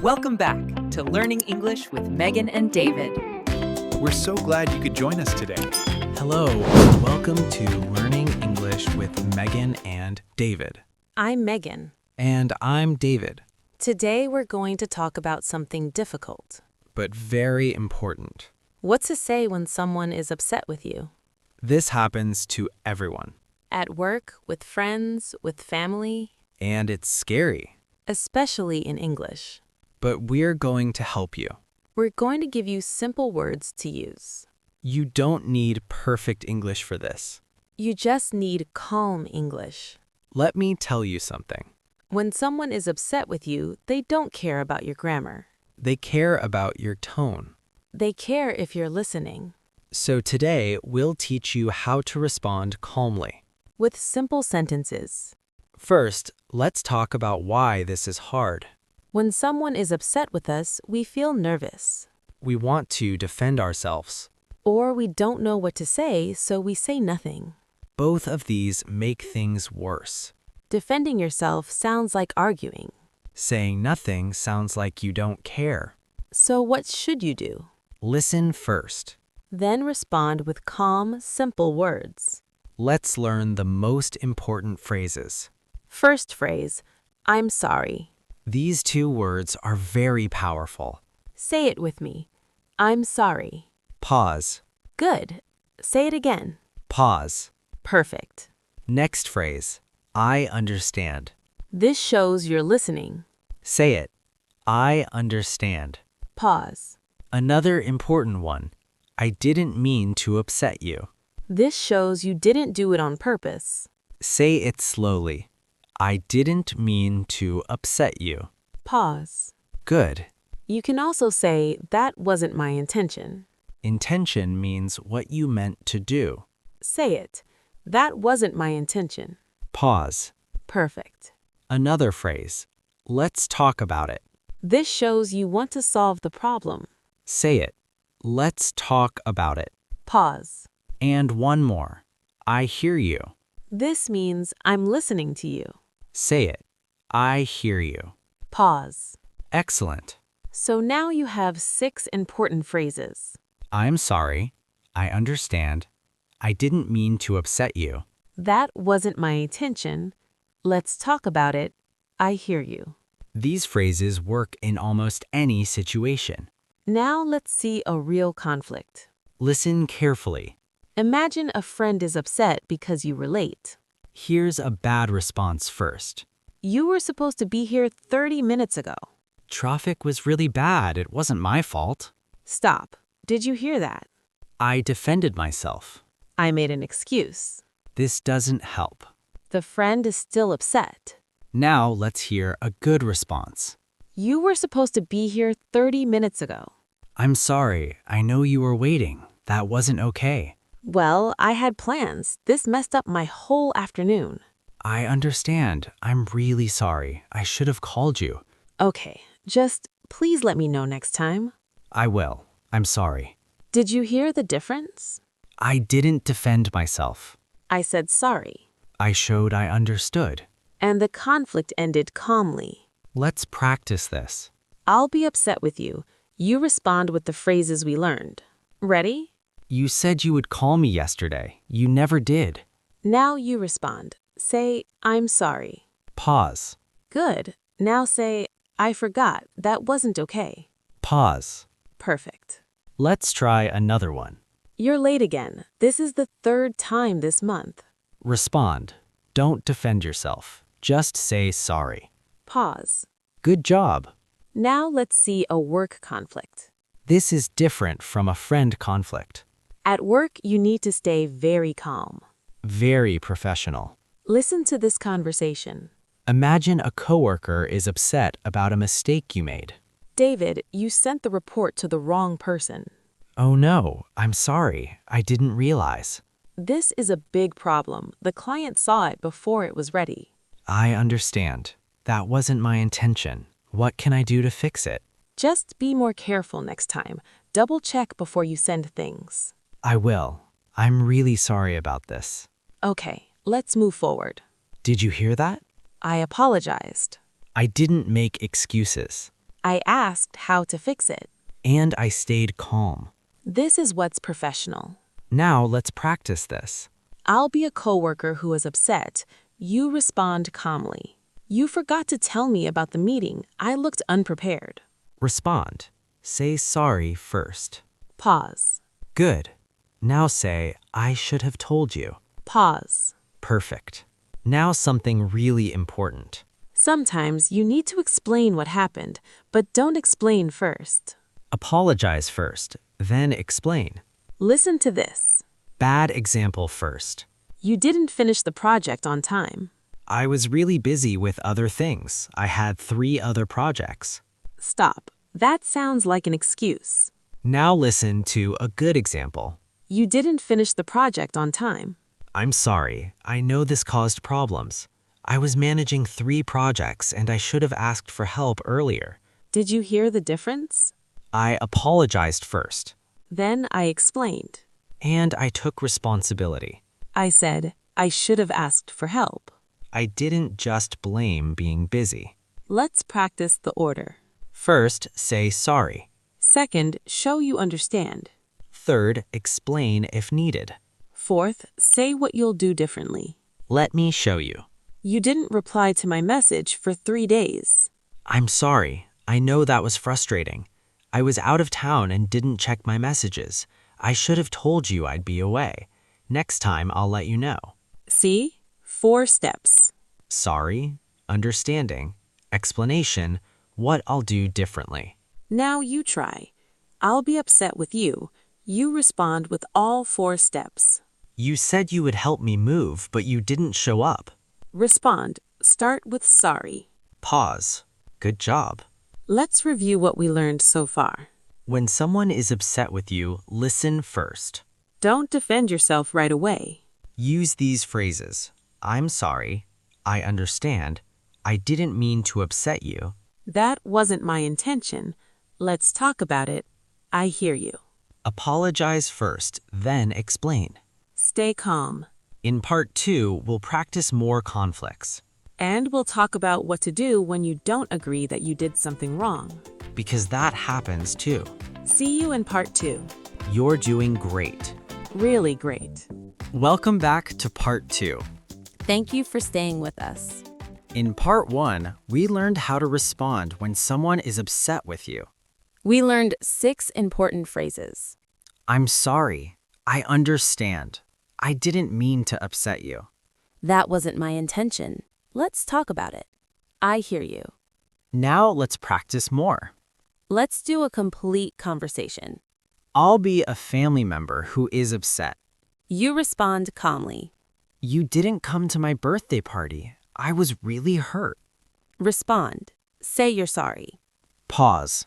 Welcome back to Learning English with Megan and David. We're so glad you could join us today. Hello, and welcome to Learning English with Megan and David. I'm Megan. And I'm David, Today we're going to talk about something difficult. but very important. What to say when someone is upset with you. This happens to everyone, At work, with friends, with family, and it's scary, especially in English. but we're going to help you. We're going to give you simple words to use. You don't need perfect English for this. You just need calm English. Let me tell you something. When someone is upset with you, they don't care about your grammar. They care about your tone. They care if you're listening. So today, we'll teach you how to respond calmly. With simple sentences. First, let's talk about why this is hard. When someone is upset with us, we feel nervous. We want to defend ourselves. Or we don't know what to say, so we say nothing. Both of these make things worse. Defending yourself sounds like arguing. Saying nothing sounds like you don't care. So what should you do? Listen first. Then respond with calm, simple words. Let's learn the most important phrases. First phrase, I'm sorry. These two words are very powerful. Say it with me. I'm sorry. Pause. Good. Say it again. Pause. Perfect. Next phrase. I understand. This shows you're listening. Say it. I understand. Pause. Another important one. I didn't mean to upset you. This shows you didn't do it on purpose. Say it slowly. I didn't mean to upset you. Pause. Good. You can also say, that wasn't my intention. Intention means what you meant to do. Say it. That wasn't my intention. Pause. Perfect. Another phrase. Let's talk about it. This shows you want to solve the problem. Say it. Let's talk about it. Pause. And one more. I hear you. This means I'm listening to you. Say it. I hear you. Pause. Excellent. So now you have 6 important phrases. I'm sorry. I understand. I didn't mean to upset you. That wasn't my intention. Let's talk about it. I hear you. These phrases work in almost any situation. Now let's see a real conflict. Listen carefully. Imagine a friend is upset because you were late. Here's a bad response first. You were supposed to be here 30 minutes ago. Traffic was really bad. It wasn't my fault. Stop. Did you hear that? I defended myself. I made an excuse. This doesn't help. The friend is still upset. Now let's hear a good response. You were supposed to be here 30 minutes ago. I'm sorry. I know you were waiting. That wasn't okay. Well, I had plans. This messed up my whole afternoon. I understand. I'm really sorry. I should have called you. Okay, just please let me know next time. I will. I'm sorry. Did you hear the difference? I didn't defend myself. I said sorry. I showed I understood. And the conflict ended calmly. Let's practice this. I'll be upset with you. You respond with the phrases we learned. Ready? You said you would call me yesterday. You never did. Now you respond. Say, I'm sorry. Pause. Good. Now say, I forgot. That wasn't okay. Pause. Perfect. Let's try another one. You're late again. This is the 3rd time this month. Respond. Don't defend yourself. Just say sorry. Pause. Good job. Now let's see a work conflict. This is different from a friend conflict. At work, you need to stay very calm. Very professional. Listen to this conversation. Imagine a coworker is upset about a mistake you made. David, you sent the report to the wrong person. Oh no, I'm sorry. I didn't realize. This is a big problem. The client saw it before it was ready. I understand. That wasn't my intention. What can I do to fix it? Just be more careful next time. Double check before you send things. I will. I'm really sorry about this. Okay, let's move forward. Did you hear that? I apologized. I didn't make excuses. I asked how to fix it. And I stayed calm. This is what's professional. Now let's practice this. I'll be a coworker who is upset. You respond calmly. You forgot to tell me about the meeting. I looked unprepared. Respond. Say sorry first. Pause. Good. Now say, I should have told you. Pause. Perfect. Now something really important. Sometimes you need to explain what happened, but don't explain first. Apologize first, then explain. Listen to this. Bad example first. You didn't finish the project on time. I was really busy with other things. I had 3 other projects. Stop. That sounds like an excuse. Now listen to a good example. You didn't finish the project on time. I'm sorry. I know this caused problems. I was managing 3 projects and I should have asked for help earlier. Did you hear the difference? I apologized first. Then I explained. And I took responsibility. I said, I should have asked for help. I didn't just blame being busy. Let's practice the order. First, say sorry. Second, show you understand. Third, explain if needed. Fourth, say what you'll do differently. Let me show you. You didn't reply to my message for 3 days. I'm sorry. I know that was frustrating. I was out of town and didn't check my messages. I should have told you I'd be away. Next time, I'll let you know. See? 4 steps. Sorry, understanding, explanation, what I'll do differently. Now you try. I'll be upset with you. You respond with all 4 steps. You said you would help me move, but you didn't show up. Respond. Start with sorry. Pause. Good job. Let's review what we learned so far. When someone is upset with you, listen first. Don't defend yourself right away. Use these phrases. I'm sorry. I understand. I didn't mean to upset you. That wasn't my intention. Let's talk about it. I hear you. Apologize first, then explain. Stay calm. In part 2, we'll practice more conflicts. And we'll talk about what to do when you don't agree that you did something wrong. Because that happens too. See you in part 2. You're doing great. Really great. Welcome back to part 2. Thank you for staying with us. In part 1, we learned how to respond when someone is upset with you. We learned 6 important phrases. I'm sorry. I understand. I didn't mean to upset you. That wasn't my intention. Let's talk about it. I hear you. Now let's practice more. Let's do a complete conversation. I'll be a family member who is upset. You respond calmly. You didn't come to my birthday party. I was really hurt. Respond. Say you're sorry. Pause.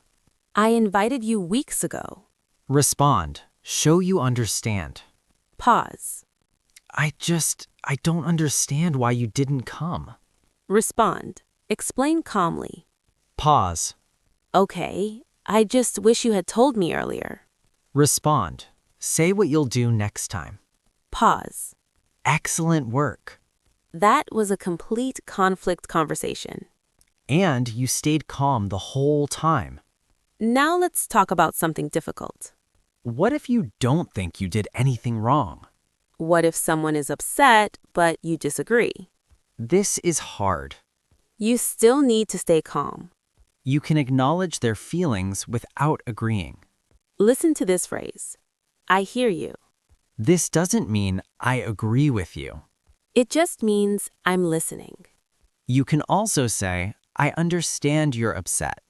I invited you weeks ago. Respond. Show you understand. Pause. I don't understand why you didn't come. Respond. Explain calmly. Pause. Okay, I just wish you had told me earlier. Respond. Say what you'll do next time. Pause. Excellent work. That was a complete conflict conversation. And you stayed calm the whole time. Now let's talk about something difficult. What if you don't think you did anything wrong? What if someone is upset, but you disagree? This is hard. You still need to stay calm. You can acknowledge their feelings without agreeing. Listen to this phrase. I hear you. This doesn't mean I agree with you. It just means I'm listening. You can also say, I understand you're upset.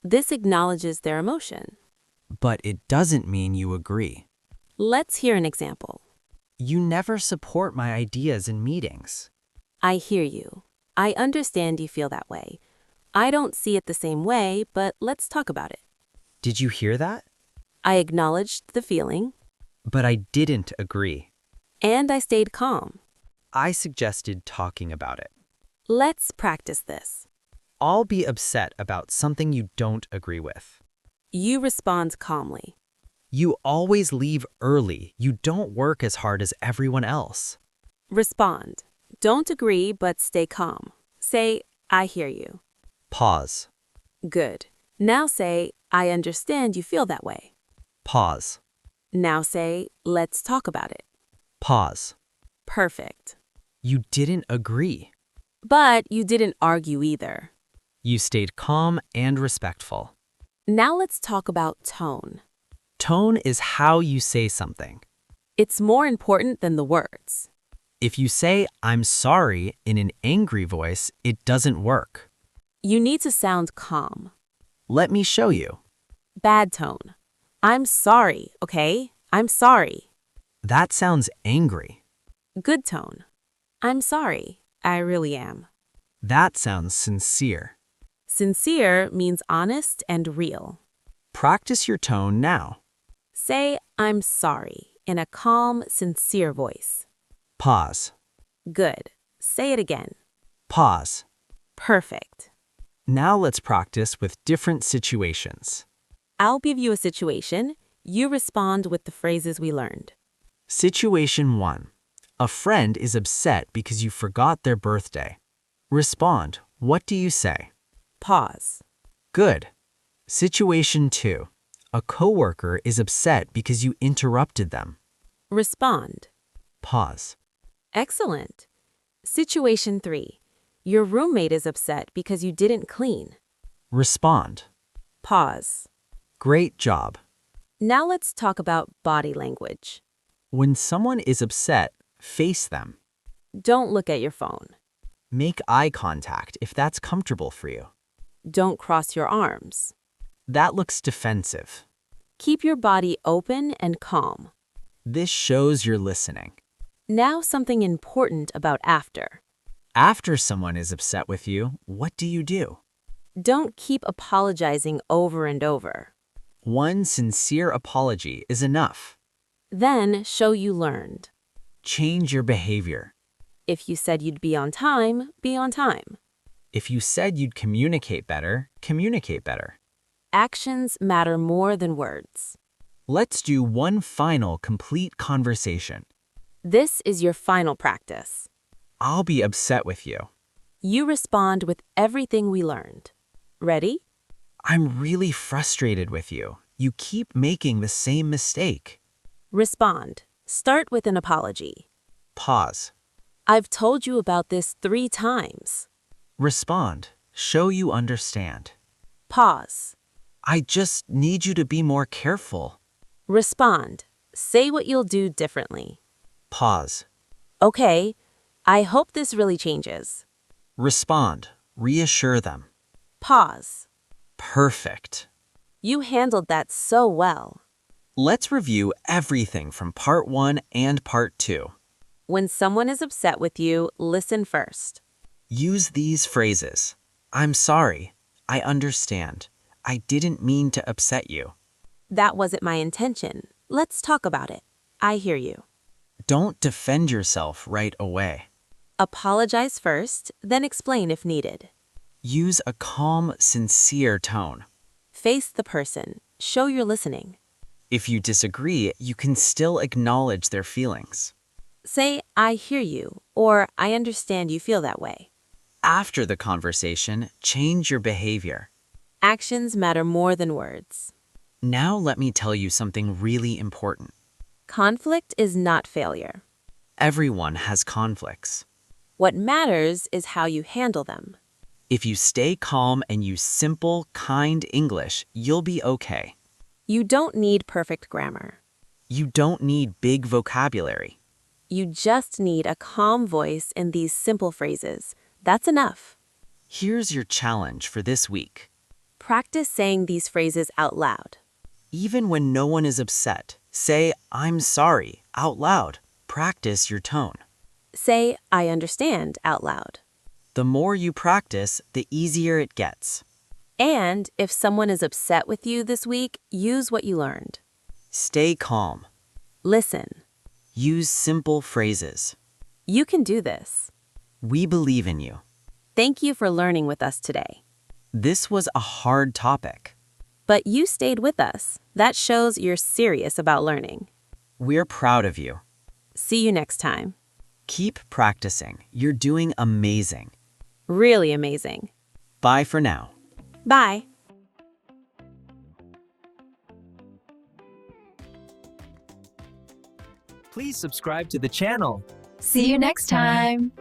This acknowledges their emotion. But it doesn't mean you agree. Let's hear an example. You never support my ideas in meetings. I hear you. I understand you feel that way. I don't see it the same way, but let's talk about it. Did you hear that? I acknowledged the feeling. But I didn't agree. And I stayed calm. I suggested talking about it. Let's practice this. I'll be upset about something you don't agree with. You respond calmly. You always leave early. You don't work as hard as everyone else. Respond. Don't agree, but stay calm. Say, I hear you. Pause. Good. Now say, I understand you feel that way. Pause. Now say, let's talk about it. Pause. Perfect. You didn't agree. But you didn't argue either. You stayed calm and respectful. Now let's talk about tone. Tone is how you say something. It's more important than the words. If you say, I'm sorry, in an angry voice, it doesn't work. You need to sound calm. Let me show you. Bad tone. I'm sorry, okay? I'm sorry. That sounds angry. Good tone. I'm sorry. I really am. That sounds sincere. Sincere means honest and real. Practice your tone now. Say, I'm sorry, in a calm, sincere voice. Pause. Good. Say it again. Pause. Perfect. Now let's practice with different situations. I'll give you a situation. You respond with the phrases we learned. Situation 1. A friend is upset because you forgot their birthday. Respond. What do you say? Pause. Good. Situation 2. A coworker is upset because you interrupted them. Respond. Pause. Excellent. Situation 3. Your roommate is upset because you didn't clean. Respond. Pause. Great job. Now let's talk about body language. When someone is upset, face them. Don't look at your phone. Make eye contact if that's comfortable for you. Don't cross your arms. That looks defensive. Keep your body open and calm. This shows you're listening. Now something important about after. After someone is upset with you, what do you do? Don't keep apologizing over and over. One sincere apology is enough. Then show you learned. Change your behavior. If you said you'd be on time, be on time. If you said you'd communicate better, communicate better. Actions matter more than words. Let's do one final complete conversation. This is your final practice. I'll be upset with you. You respond with everything we learned. Ready? I'm really frustrated with you. You keep making the same mistake. Respond. Start with an apology. Pause. I've told you about this 3 times. Respond. Show you understand. Pause. I just need you to be more careful. Respond. Say what you'll do differently. Pause. Okay, I hope this really changes. Respond. Reassure them. Pause. Perfect. You handled that so well. Let's review everything from part 1 and part 2. When someone is upset with you, listen first. Use these phrases. I'm sorry. I understand. I didn't mean to upset you. That wasn't my intention. Let's talk about it. I hear you. Don't defend yourself right away. Apologize first, then explain if needed. Use a calm, sincere tone. Face the person. Show you're listening. If you disagree, you can still acknowledge their feelings. Say, I hear you, or I understand you feel that way. After the conversation, change your behavior. Actions matter more than words. Now let me tell you something really important. Conflict is not failure. Everyone has conflicts. What matters is how you handle them. If you stay calm and use simple, kind English, you'll be okay. You don't need perfect grammar. You don't need big vocabulary. You just need a calm voice in these simple phrases. That's enough. Here's your challenge for this week. Practice saying these phrases out loud. Even when no one is upset, say, I'm sorry, out loud. Practice your tone. Say, I understand out loud. The more you practice, the easier it gets. And if someone is upset with you this week, use what you learned. Stay calm. Listen. Use simple phrases. You can do this. We believe in you. Thank you for learning with us today. This was a hard topic. But you stayed with us. That shows you're serious about learning. We're proud of you. See you next time. Keep practicing. You're doing amazing. Really amazing. Bye for now. Bye. Please subscribe to the channel. See you next time.